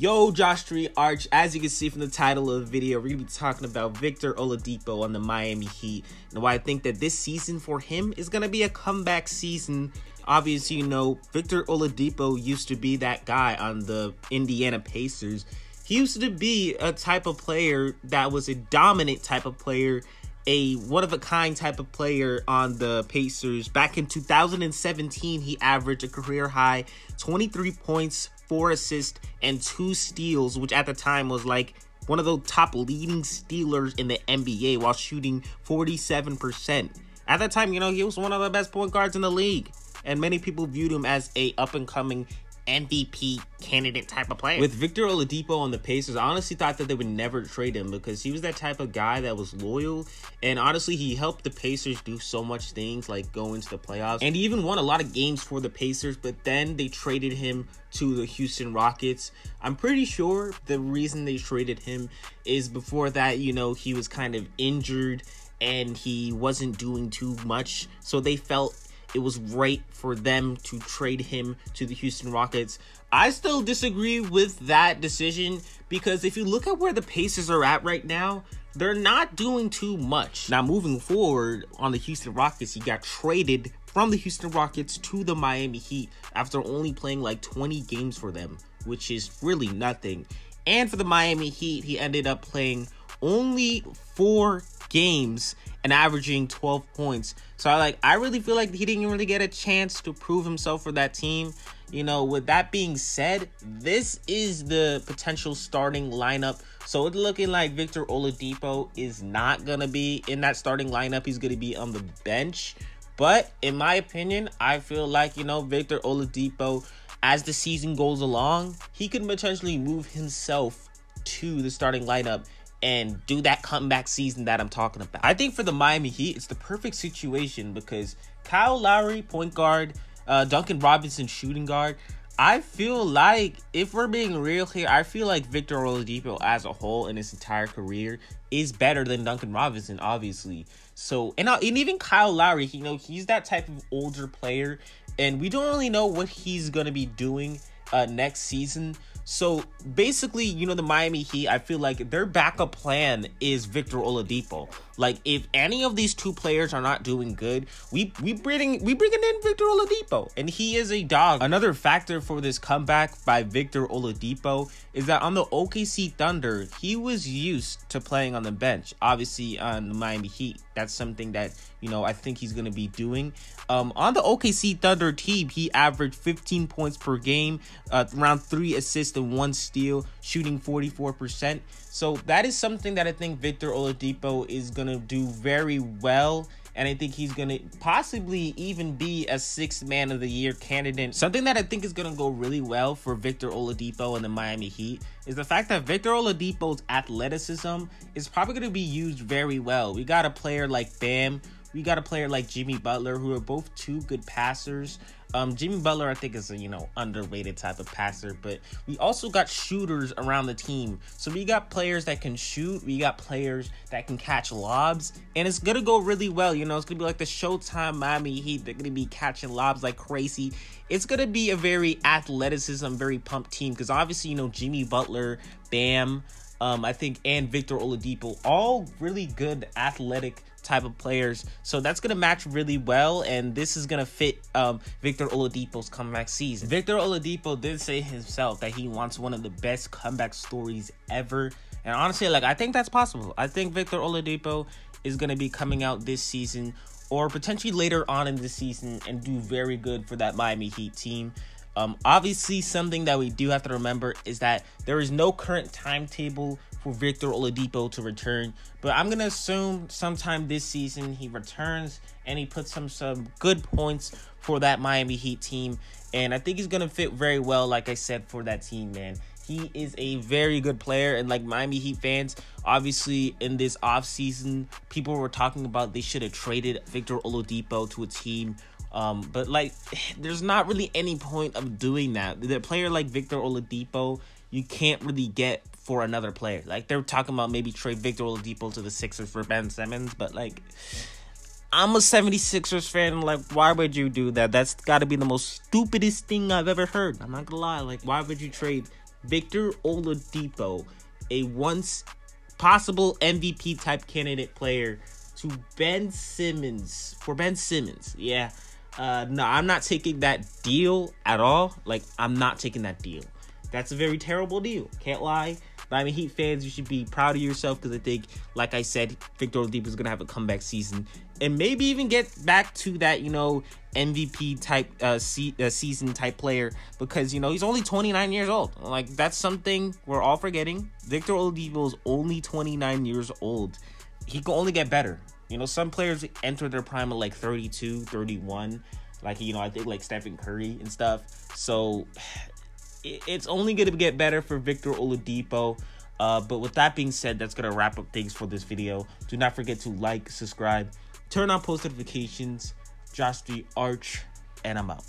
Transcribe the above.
Yo, Josh Street Arch. As you can see from the title of the video, we're going to be talking about Victor Oladipo on the Miami Heat and why I think that this season for him is going to be a comeback season. Obviously, you know, Victor Oladipo used to be that guy on the Indiana Pacers. He used to be a type of player that was a dominant type of player, a one-of-a-kind type of player on the Pacers. Back in 2017, he averaged a career-high 23 points, 4 assists, and 2 steals, which at the time was like one of the top leading stealers in the NBA while shooting 47%. At that time, you know, he was one of the best point guards in the league, and many people viewed him as a up-and-coming MVP candidate type of player. With Victor Oladipo on the Pacers, I honestly thought that they would never trade him because he was that type of guy that was loyal, and honestly he helped the Pacers do so much things like go into the playoffs, and he even won a lot of games for the Pacers. But then they traded him to the Houston Rockets. I'm pretty sure the reason they traded him is before that, you know, he was kind of injured and he wasn't doing too much, so they felt it was right for them to trade him to the Houston Rockets. I still disagree with that decision because if you look at where the Pacers are at right now, they're not doing too much. Now, moving forward on the Houston Rockets, he got traded from the Houston Rockets to the Miami Heat after only playing like 20 games for them, which is really nothing. And for the Miami Heat, he ended up playing only 4 games and averaging 12 points. So I really feel like he didn't really get a chance to prove himself for that team. You know, with that being said, this is the potential starting lineup. So it's looking like Victor Oladipo is not going to be in that starting lineup. He's going to be on the bench. But in my opinion, I feel like, you know, Victor Oladipo, as the season goes along, he could potentially move himself to the starting lineup and do that comeback season that I'm talking about. I think for the Miami Heat, it's the perfect situation because Kyle Lowry, point guard, Duncan Robinson, shooting guard. I feel like, if we're being real here, I feel like Victor Oladipo as a whole in his entire career is better than Duncan Robinson, obviously. So, and even Kyle Lowry, you know, he's that type of older player, and we don't really know what he's going to be doing next season. So basically, you know, the Miami Heat, I feel like their backup plan is Victor Oladipo. Like, if any of these two players are not doing good, we bringing in Victor Oladipo, and he is a dog. Another factor for this comeback by Victor Oladipo is that on the OKC Thunder, he was used to playing on the bench. Obviously, on the Miami Heat, that's something that, you know, I think he's going to be doing. On the OKC Thunder team, he averaged 15 points per game, around 3 assists and 1 steal, shooting 44%. So that is something that I think Victor Oladipo is going to do very well. And I think he's going to possibly even be a 6th man of the year candidate. Something that I think is going to go really well for Victor Oladipo and the Miami Heat is the fact that Victor Oladipo's athleticism is probably going to be used very well. We got a player like Bam. We got a player like Jimmy Butler, who are both 2 good passers. Jimmy Butler, I think, is a, you know, underrated type of passer, but we also got shooters around the team. So we got players that can shoot, we got players that can catch lobs, and it's gonna go really well. You know, it's gonna be like the Showtime Miami Heat. They're gonna be catching lobs like crazy. It's gonna be a very athleticism, very pumped team because obviously, you know, Jimmy Butler, Bam, I think, and Victor Oladipo, all really good athletic type of players. So that's going to match really well, and this is going to fit Victor Oladipo's comeback season. Victor Oladipo did say himself that he wants one of the best comeback stories ever, and honestly, like, I think that's possible. I think Victor Oladipo is going to be coming out this season or potentially later on in the season and do very good for that Miami Heat team. Obviously, something that we do have to remember is that there is no current timetable for Victor Oladipo to return, but I'm gonna assume sometime this season he returns and he puts some good points for that Miami Heat team, and I think he's gonna fit very well, like I said, for that team, man. He is a very good player, and like Miami Heat fans, obviously in this offseason, people were talking about they should have traded Victor Oladipo to a team. But like, there's not really any point of doing that. The player like Victor Oladipo, you can't really get for another player. Like, they're talking about maybe trade Victor Oladipo to the Sixers for Ben Simmons, but like, I'm a 76ers fan. Like, why would you do that? That's got to be the most stupidest thing I've ever heard. I'm not gonna lie. Like, why would you trade Victor Oladipo, a once possible MVP type candidate player, to Ben Simmons, for Ben Simmons. Yeah. No, I'm not taking that deal at all. Like, I'm not taking that deal. That's a very terrible deal. Can't lie. Miami Heat fans, you should be proud of yourself, because I think, like I said, Victor Oladipo is going to have a comeback season and maybe even get back to that, MVP type season type player, because, he's only 29 years old. Like, that's something we're all forgetting. Victor Oladipo is only 29 years old. He can only get better. Some players enter their prime at like 32, 31. Like, I think like Stephen Curry and stuff. So it's only going to get better for Victor Oladipo. But with that being said, that's going to wrap up things for this video. Do not forget to like, subscribe, turn on post notifications. Josh the Arch, and I'm out.